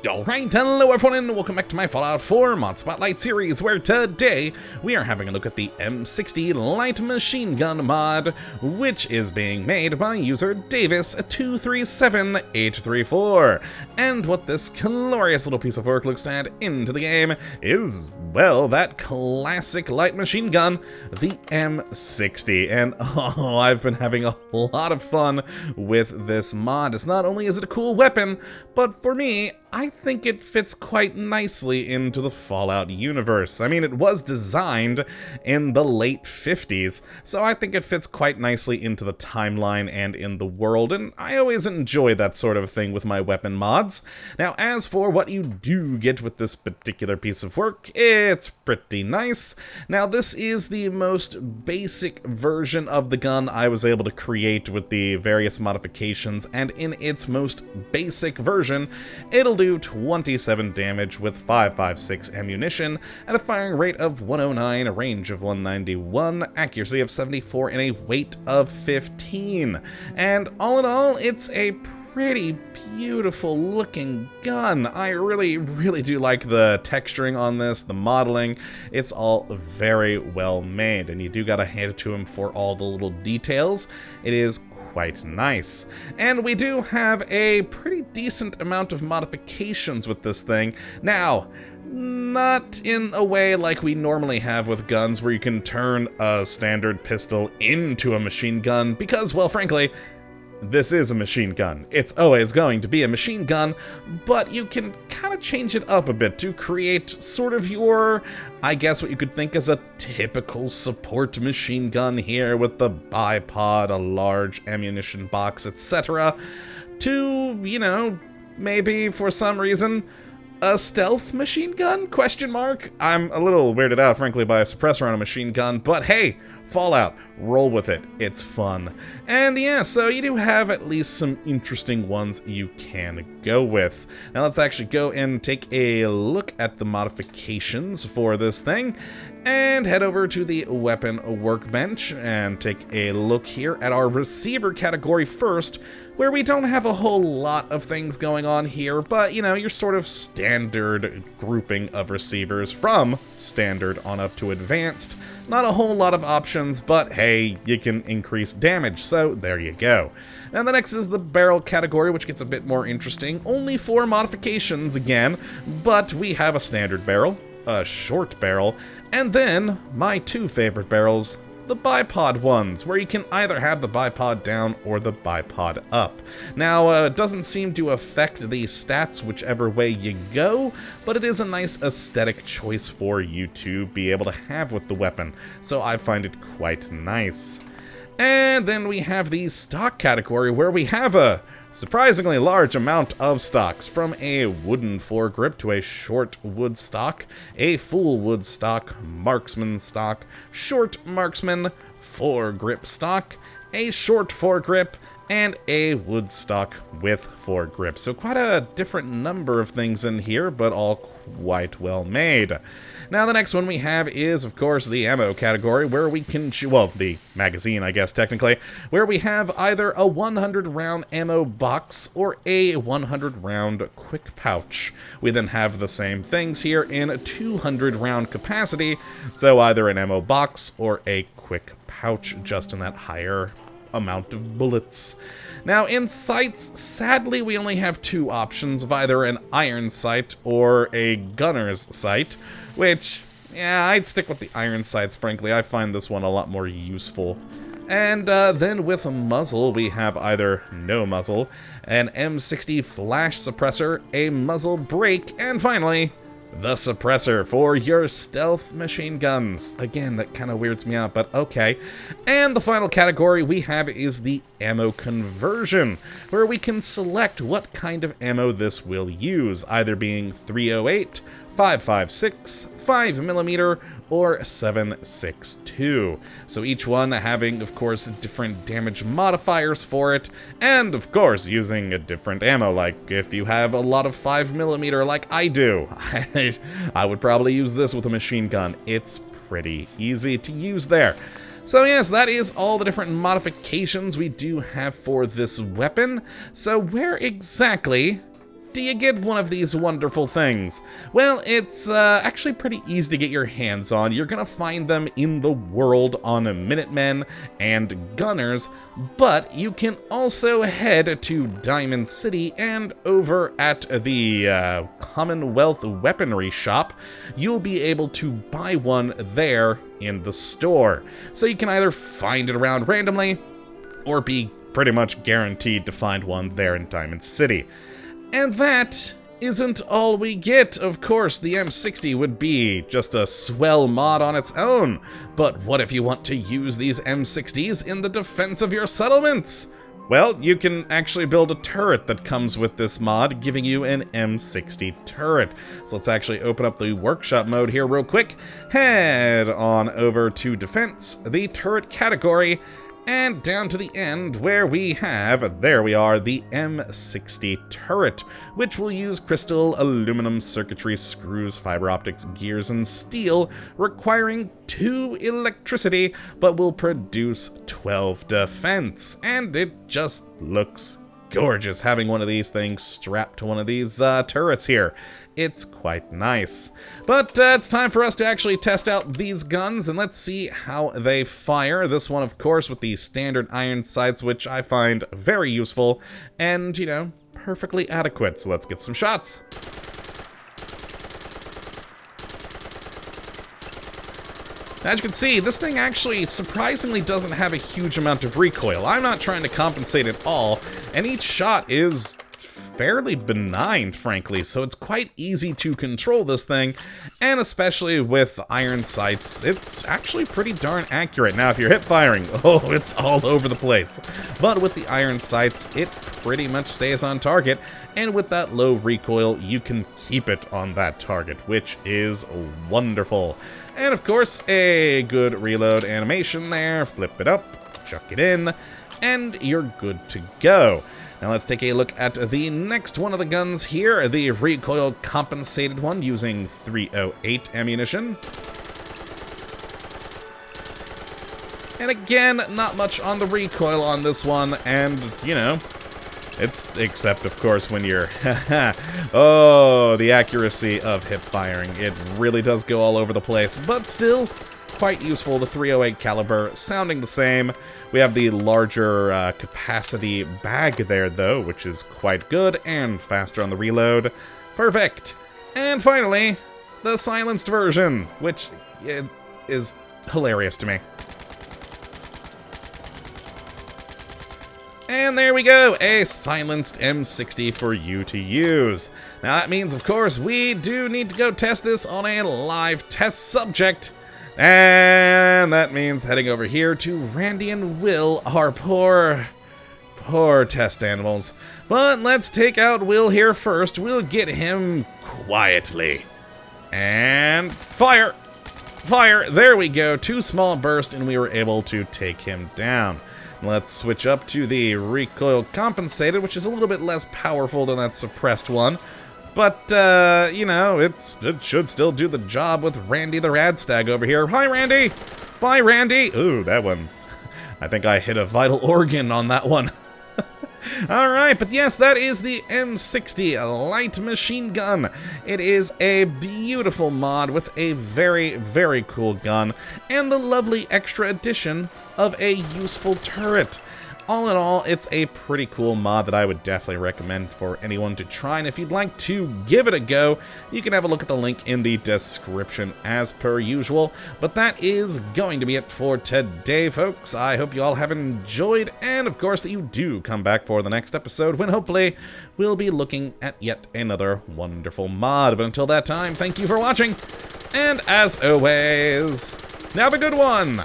Alright, hello everyone and welcome back to my Fallout 4 Mod Spotlight series, where today we are having a look at the M60 Light Machinegun mod, which is being made by user Davis237834. And what this glorious little piece of work looks to add into the game is, well, that classic light machine gun, the M60. And oh, I've been having a lot of fun with this mod. It's not only is it a cool weapon, but for me, I think it fits quite nicely into the Fallout universe. I mean, it was designed in the late 50s, so I think it fits quite nicely into the timeline and in the world, and I always enjoy that sort of thing with my weapon mods. Now, as for what you do get with this particular piece of work, it's pretty nice. Now, this is the most basic version of the gun I was able to create with the various modifications, and in its most basic version, it'll do 27 damage with 5.56 ammunition at a firing rate of 109, a range of 191, accuracy of 74, and a weight of 15. And all in all, it's a pretty beautiful looking gun. I really do like the texturing on this, the modeling. It's all very well made, and you do gotta hand it to him for all the little details. It is quite nice. And we do have a pretty decent amount of modifications with this thing. Now, not in a way like we normally have with guns where you can turn a standard pistol into a machine gun, because, well, frankly, this is a machine gun. It's always going to be a machine gun, but you can kind of change it up a bit to create sort of your, I guess what you could think as a typical support machine gun here with the bipod, a large ammunition box, etc. To, you know, maybe for some reason, a stealth machine gun? Question mark? I'm a little weirded out, frankly, by a suppressor on a machine gun, but hey, Fallout, roll with it. It's fun. And yeah, so you do have at least some interesting ones you can go with. Now let's actually go and take a look at the modifications for this thing, and head over to the weapon workbench and take a look here at our receiver category first, where we don't have a whole lot of things going on here, but, you know, your sort of standard grouping of receivers from standard on up to advanced. Not a whole lot of options, but hey, you can increase damage, so there you go. Now the next is the barrel category, which gets a bit more interesting. Only 4 modifications again, but we have a standard barrel, a short barrel, and then my 2 favorite barrels, the bipod ones, where you can either have the bipod down or the bipod up. Now, it doesn't seem to affect the stats whichever way you go, but it is a nice aesthetic choice for you to be able to have with the weapon, so I find it quite nice. And then we have the stock category, where we have a surprisingly large amount of stocks, from a wooden foregrip to a short wood stock, a full wood stock, marksman stock, short marksman, foregrip stock, a short foregrip, and a wood stock with foregrip. So quite a different number of things in here, but all quite well made. Now the next one we have is, of course, the ammo category, where we can well, the magazine, I guess, technically, where we have either a 100-round ammo box or a 100-round quick pouch. We then have the same things here in 200-round capacity, so either an ammo box or a quick pouch, just in that higher amount of bullets. Now, in sights, sadly, we only have 2 options of either an iron sight or a gunner's sight, which, yeah, I'd stick with the iron sights, frankly. I find this one a lot more useful. And then with a muzzle, we have either no muzzle, an M60 flash suppressor, a muzzle brake, and finally, the suppressor for your stealth machine guns. Again, that kind of weirds me out, but okay. And the final category we have is the ammo conversion, where we can select what kind of ammo this will use, either being 308, 5.56, 5mm, or 7.62. So each one having, of course, different damage modifiers for it, and, of course, using a different ammo. Like, if you have a lot of 5mm like I do, I would probably use this with a machine gun. It's pretty easy to use there. So yes, that is all the different modifications we do have for this weapon. So where exactly do you get one of these wonderful things? Well, it's actually pretty easy to get your hands on. You're gonna find them in the world on Minutemen and Gunners, but you can also head to Diamond City, and over at the Commonwealth Weaponry Shop, you'll be able to buy one there in the store. So you can either find it around randomly, or be pretty much guaranteed to find one there in Diamond City. And that isn't all we get. Of course, the M60 would be just a swell mod on its own. But what if you want to use these M60s in the defense of your settlements? Well, you can actually build a turret that comes with this mod, giving you an M60 turret. So let's actually open up the workshop mode here real quick. Head on over to defense, the turret category, and down to the end where we have, there we are, the M60 turret, which will use crystal, aluminum, circuitry, screws, fiber optics, gears, and steel, requiring 2 electricity, but will produce 12 defense. And it just looks gorgeous having one of these things strapped to one of these turrets here. It's quite nice. But it's time for us to actually test out these guns, and let's see how they fire. This one, of course, with the standard iron sights, which I find very useful and, you know, perfectly adequate. So let's get some shots. As you can see, this thing actually surprisingly doesn't have a huge amount of recoil. I'm not trying to compensate at all, and each shot is fairly benign, frankly, so it's quite easy to control this thing, and especially with iron sights, it's actually pretty darn accurate. Now, if you're hip firing, oh, it's all over the place. But with the iron sights, it pretty much stays on target, and with that low recoil, you can keep it on that target, which is wonderful. And of course, a good reload animation there. Flip it up, chuck it in, and you're good to go. Now let's take a look at the next one of the guns here, the recoil compensated one using 308 ammunition. And again, not much on the recoil on this one, and, you know, it's, except of course when you're, oh, the accuracy of hip firing. It really does go all over the place, but still quite useful. The 308 caliber sounding the same. We have the larger capacity bag there though, which is quite good and faster on the reload. Perfect. And finally, the silenced version, which is hilarious to me. And there we go, a silenced M60 for you to use. Now that means, of course, we do need to go test this on a live test subject. And that means heading over here to Randy and Will, our poor test animals. But let's take out Will here first. We'll get him quietly. And fire! Fire! There we go, 2 small bursts, and we were able to take him down. Let's switch up to the recoil compensated, which is a little bit less powerful than that suppressed one. But, you know, it should still do the job with Randy the Radstag over here. Hi, Randy! Bye, Randy! Ooh, that one. I think I hit a vital organ on that one. Alright, but yes, that is the M60 Light Machinegun. It is a beautiful mod with a very, very cool gun, and the lovely extra addition of a useful turret. All in all, it's a pretty cool mod that I would definitely recommend for anyone to try, and if you'd like to give it a go, you can have a look at the link in the description as per usual. But that is going to be it for today, folks. I hope you all have enjoyed, and of course that you do come back for the next episode, when hopefully we'll be looking at yet another wonderful mod. But until that time, thank you for watching, and as always, have a good one!